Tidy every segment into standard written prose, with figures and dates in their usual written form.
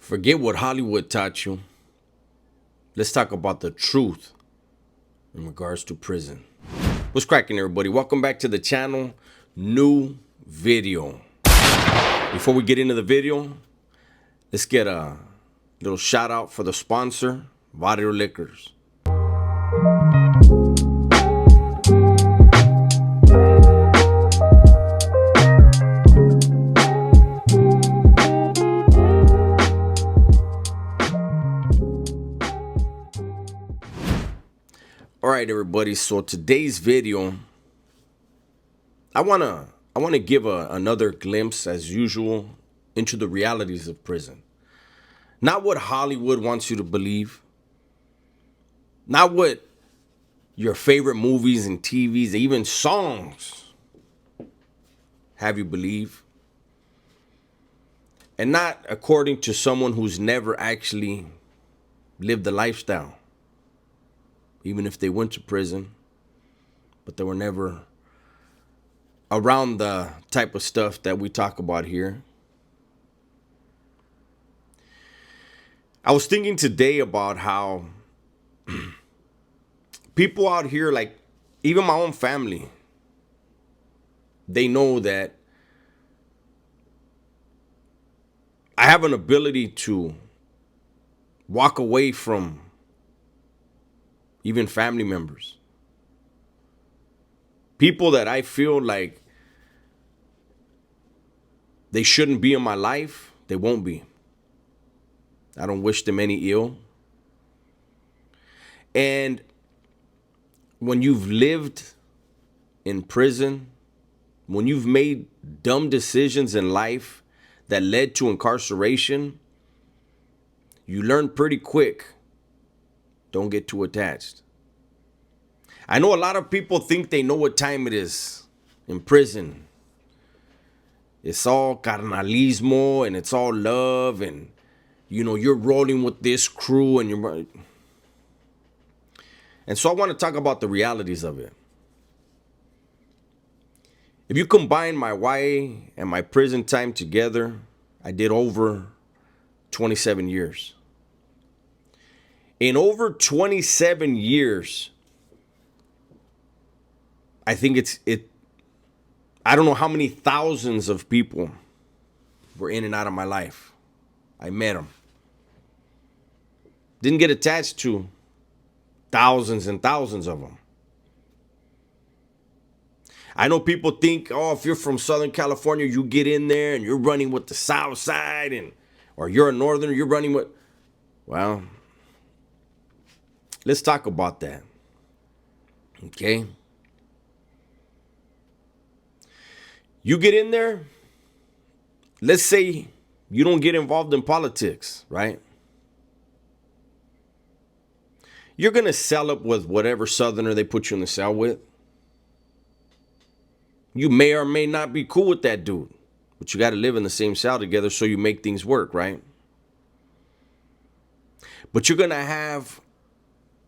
Forget what Hollywood taught you. Let's talk about the truth in regards to prison. What's cracking, everybody? Welcome back to the channel. New video. Before we get into the video, let's get a little shout out for the sponsor, Barrio Liquors. All right, everybody. So today's video, I wanna give another glimpse, as usual, into the realities of prison. Not what Hollywood wants you to believe. Not what your favorite movies and TVs, even songs, have you believe. And not according to someone who's never actually lived the lifestyle. Even if they went to prison, but they were never around the type of stuff that we talk about here. I was thinking today about how people out here, like even my own family, they know that I have an ability to walk away from even family members. People that I feel like they shouldn't be in my life, they won't be. I don't wish them any ill. And when you've lived in prison, when you've made dumb decisions in life that led to incarceration, you learn pretty quick, don't get too attached. I know a lot of people think they know what time it is in prison. It's all carnalismo and it's all love, and you're rolling with this crew and so I want to talk about the realities of it. If you combine my YA and my prison time together, I did over 27 years. In over 27 years, I think I don't know how many thousands of people were in and out of my life. I met them. Didn't get attached to thousands and thousands of them. I know people think, oh, if you're from Southern California, you get in there and you're running with the South Side, or you're a Northerner, you're running with, well, let's talk about that. Okay? You get in there, let's say you don't get involved in politics, right? You're going to cell up with whatever Southerner they put you in the cell with. You may or may not be cool with that dude, but you got to live in the same cell together so you make things work, right? But you're going to have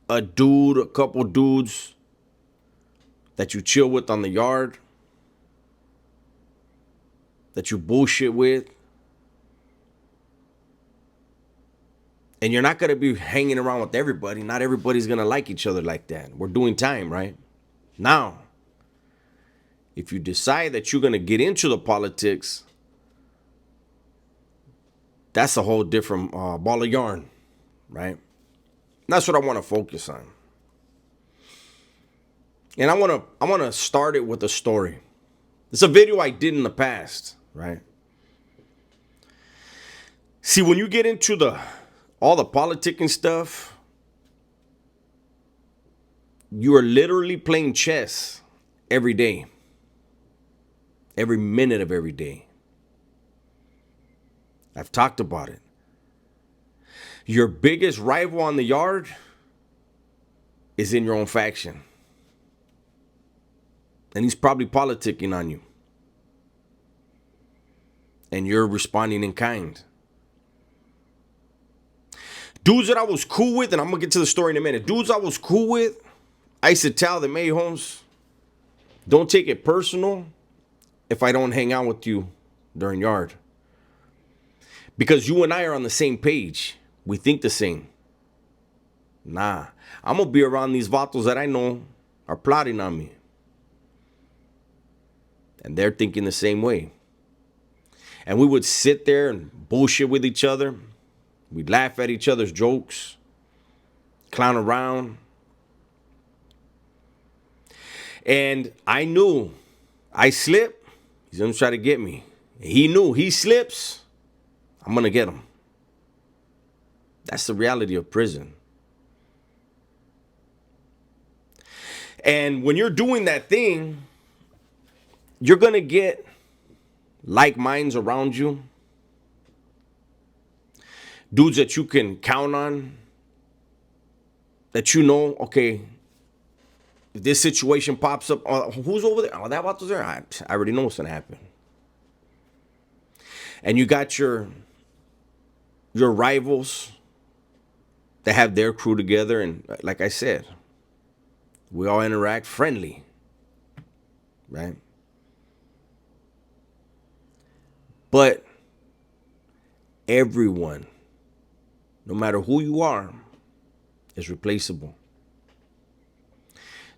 a couple dudes that you chill with on the yard, that you bullshit with. And you're not going to be hanging around with everybody. Not everybody's going to like each other like that. We're doing time, right? Now, if you decide that you're going to get into the politics, that's a whole different ball of yarn, right? And that's what I want to focus on. And I want to start it with a story. It's a video I did in the past, right? See, when you get into all the politicking stuff, you are literally playing chess every day. Every minute of every day. I've talked about it. Your biggest rival on the yard is in your own faction. And he's probably politicking on you. And you're responding in kind. Dudes that I was cool with, and I'm going to get to the story in a minute. Dudes I was cool with, I used to tell them, hey, Holmes, don't take it personal if I don't hang out with you during yard. Because you and I are on the same page. We think the same. Nah, I'm going to be around these vatos that I know are plotting on me. And they're thinking the same way. And we would sit there and bullshit with each other. We'd laugh at each other's jokes, clown around. And I knew I slip, he's going to try to get me. He knew he slips, I'm going to get him. That's the reality of prison. And when you're doing that thing, you're going to get like minds around you. Dudes that you can count on. That you know, okay, if this situation pops up, oh, who's over there? Oh, that vato's there. I already know what's going to happen. And you got your rivals that have their crew together. And like I said, we all interact friendly, right? But everyone, no matter who you are, is replaceable.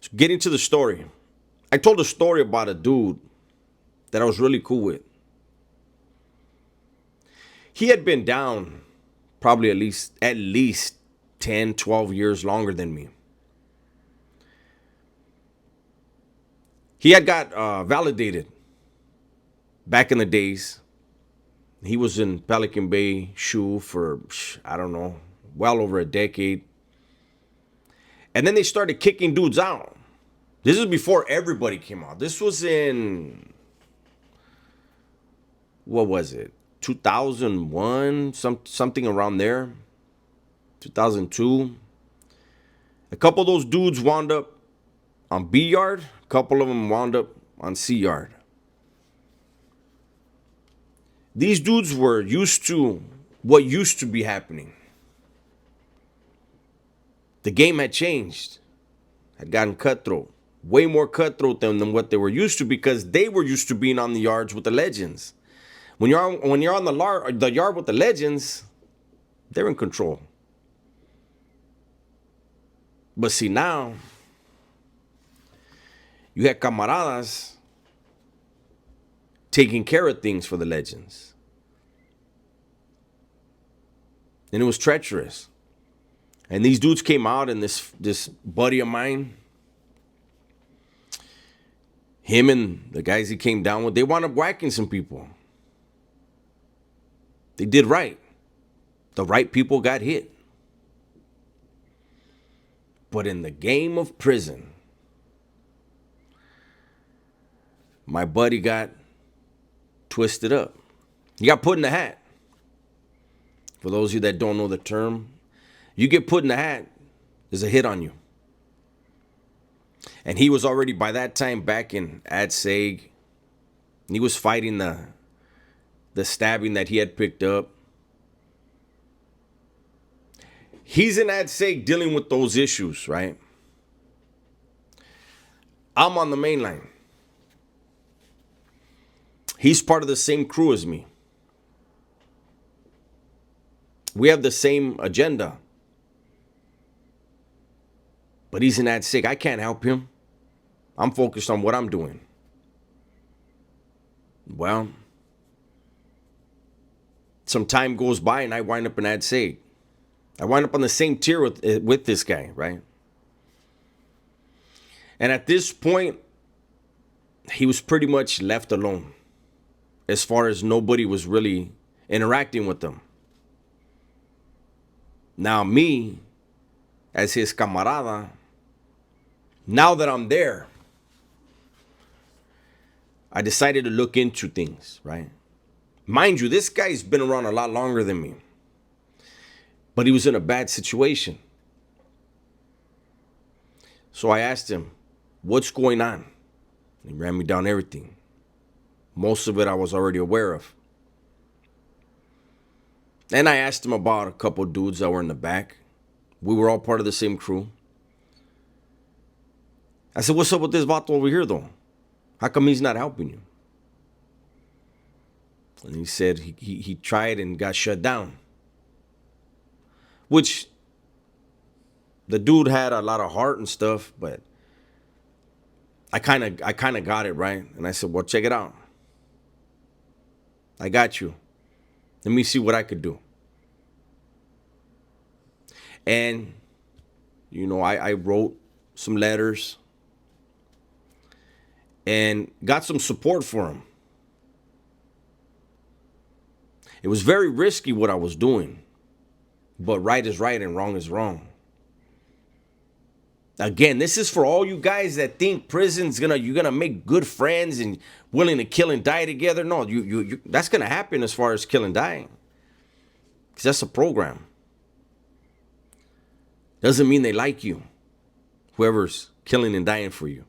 So getting to the story, I told a story about a dude that I was really cool with. He had been down probably at least 10, 12 years longer than me. He had got validated back in the days. He was in Pelican Bay SHU for, I don't know, well over a decade. And then they started kicking dudes out. This is before everybody came out. This was in, what was it? 2001, something around there. 2002. A couple of those dudes wound up on B yard. A couple of them wound up on C yard. These dudes were used to what used to be happening. The game had changed, had gotten cutthroat, way more cutthroat than what they were used to, because they were used to being on the yards with the legends. When you're on the yard with the legends, they're in control. But see, now you had camaradas taking care of things for the legends. And it was treacherous. And these dudes came out, and this buddy of mine, him and the guys he came down with, they wound up whacking some people. They did right. The right people got hit. But in the game of prison, my buddy got twisted up. He got put in the hat. For those of you that don't know the term, you get put in the hat, there's a hit on you. And he was already by that time back in Ad Seg. He was fighting the stabbing that he had picked up. He's in Ad Seg dealing with those issues, right? I'm on the main line. He's part of the same crew as me. We have the same agenda. But he's in Ad Seg. I can't help him. I'm focused on what I'm doing. Well, some time goes by and I wind up in Ad Seg. I wind up on the same tier with this guy, right? And at this point, he was pretty much left alone, as far as nobody was really interacting with him. Now me, as his camarada, now that I'm there, I decided to look into things, right? Mind you, this guy's been around a lot longer than me. But he was in a bad situation. So I asked him, what's going on? He ran me down everything. Most of it I was already aware of. And I asked him about a couple of dudes that were in the back. We were all part of the same crew. I said, what's up with this vato over here, though? How come he's not helping you? And he said he tried and got shut down. Which the dude had a lot of heart and stuff, but I kinda got it, right? And I said, well, check it out. I got you. Let me see what I could do. And, I wrote some letters and got some support for him. It was very risky what I was doing, but right is right and wrong is wrong. Again, this is for all you guys that think prison's you're gonna make good friends and willing to kill and die together. No, you that's gonna happen as far as kill and dying, because that's a program. Doesn't mean they like you. Whoever's killing and dying for you,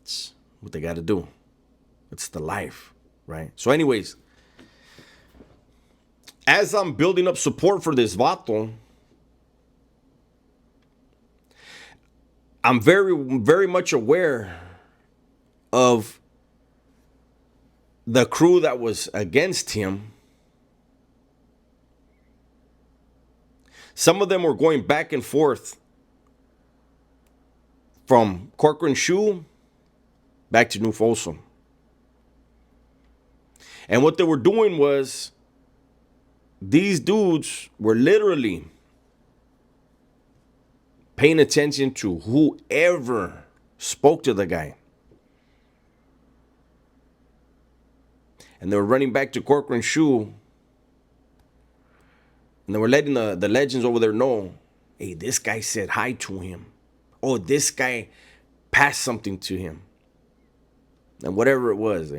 it's what they got to do. It's the life, right? So, anyways, as I'm building up support for this vato, I'm very, very much aware of the crew that was against him. Some of them were going back and forth from Corcoran Shoe back to New Folsom. And what they were doing was, these dudes were literally paying attention to whoever spoke to the guy. And they were running back to Corcoran Shoe. And they were letting the legends over there know, hey, this guy said hi to him. Oh, this guy passed something to him. And whatever it was.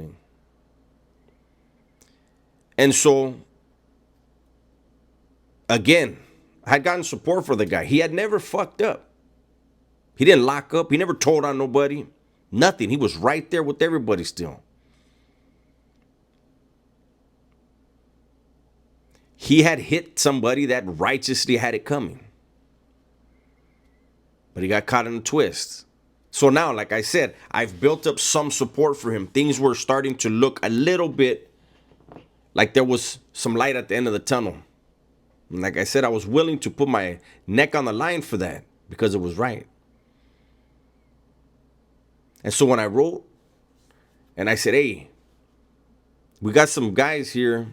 And so, again, I had gotten support for the guy. He had never fucked up. He didn't lock up. He never told on nobody. Nothing. He was right there with everybody still. He had hit somebody that righteously had it coming. But he got caught in a twist. So now, like I said, I've built up some support for him. Things were starting to look a little bit like there was some light at the end of the tunnel. And like I said, I was willing to put my neck on the line for that because it was right. And so when I wrote and I said, hey, we got some guys here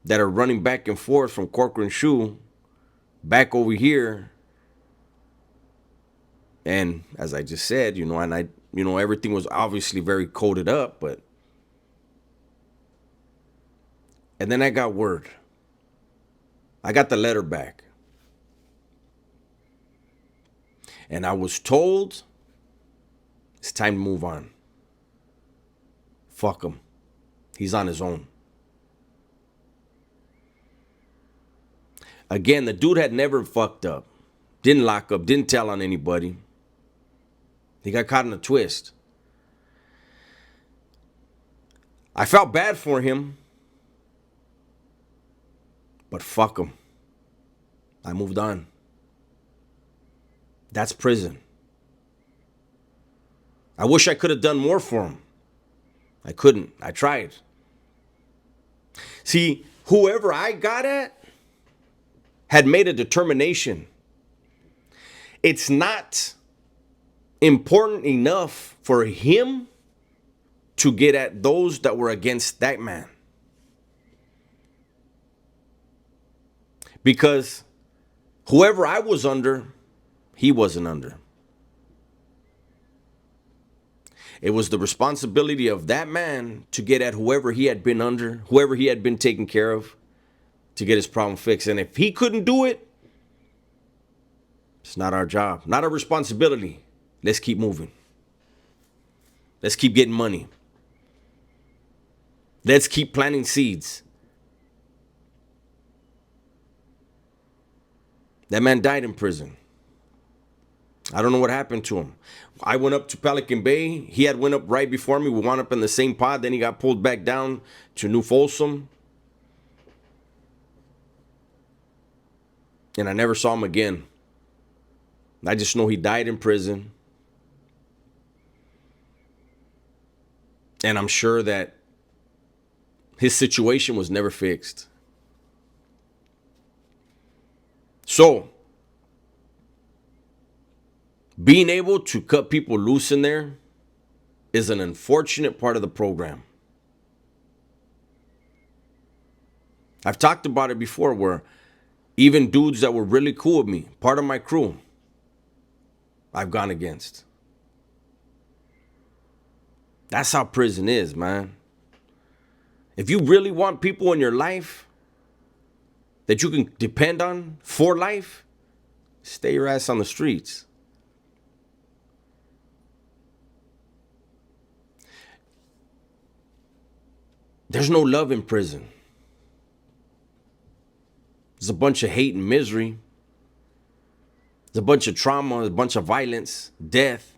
that are running back and forth from Corcoran Shoe back over here. And as I just said, everything was obviously very coded up, and then I got word. I got the letter back. And I was told it's time to move on. Fuck him. He's on his own. Again, the dude had never fucked up. Didn't lock up. Didn't tell on anybody. He got caught in a twist. I felt bad for him. But fuck him. I moved on. That's prison. I wish I could have done more for him. I couldn't. I tried. See, whoever I got at had made a determination. It's not important enough for him to get at those that were against that man. Because whoever I was under, he wasn't under. It was the responsibility of that man to get at whoever he had been under, whoever he had been taking care of, to get his problem fixed. And if he couldn't do it, it's not our job, not our responsibility. Let's keep moving. Let's keep getting money. Let's keep planting seeds. That man died in prison. I don't know what happened to him. I went up to Pelican Bay. He had went up right before me. We wound up in the same pod. Then he got pulled back down to New Folsom. And I never saw him again. I just know he died in prison. And I'm sure that His situation was never fixed. So, being able to cut people loose in there is an unfortunate part of the program. I've talked about it before where even dudes that were really cool with me, part of my crew, I've gone against. That's how prison is, man. If you really want people in your life that you can depend on for life, stay your ass on the streets. There's no love in prison. There's a bunch of hate and misery. There's a bunch of trauma, a bunch of violence, death.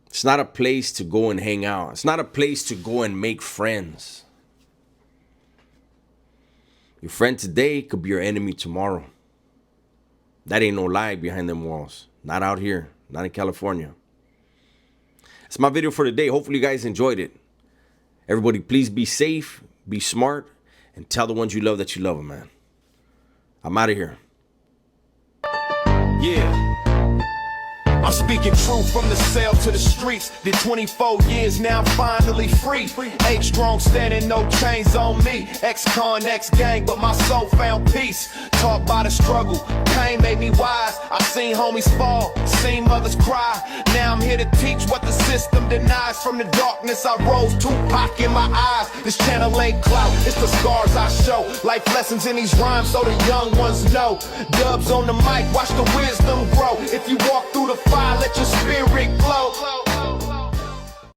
It's not a place to go and hang out. It's not a place to go and make friends. Your friend today could be your enemy tomorrow. That ain't no lie behind them walls. Not out here, not in California. That's my video for today. Hopefully you guys enjoyed it. Everybody, please be safe, be smart, and tell the ones you love that you love them, man. I'm out of here. Yeah. I'm speaking truth from the cell to the streets. Did 24 years, now I'm finally free. H-strong standing, no chains on me. Ex-con, ex-gang, but my soul found peace. Taught by the struggle, pain made me wise. I seen homies fall, seen mothers cry. Now I'm here to teach what the system denies. From the darkness I rose, Tupac in my eyes. This channel ain't clout, it's the scars I show. Life lessons in these rhymes so the young ones know. Dubs on the mic, watch the wisdom grow. If you walk through the fire, let your spirit glow.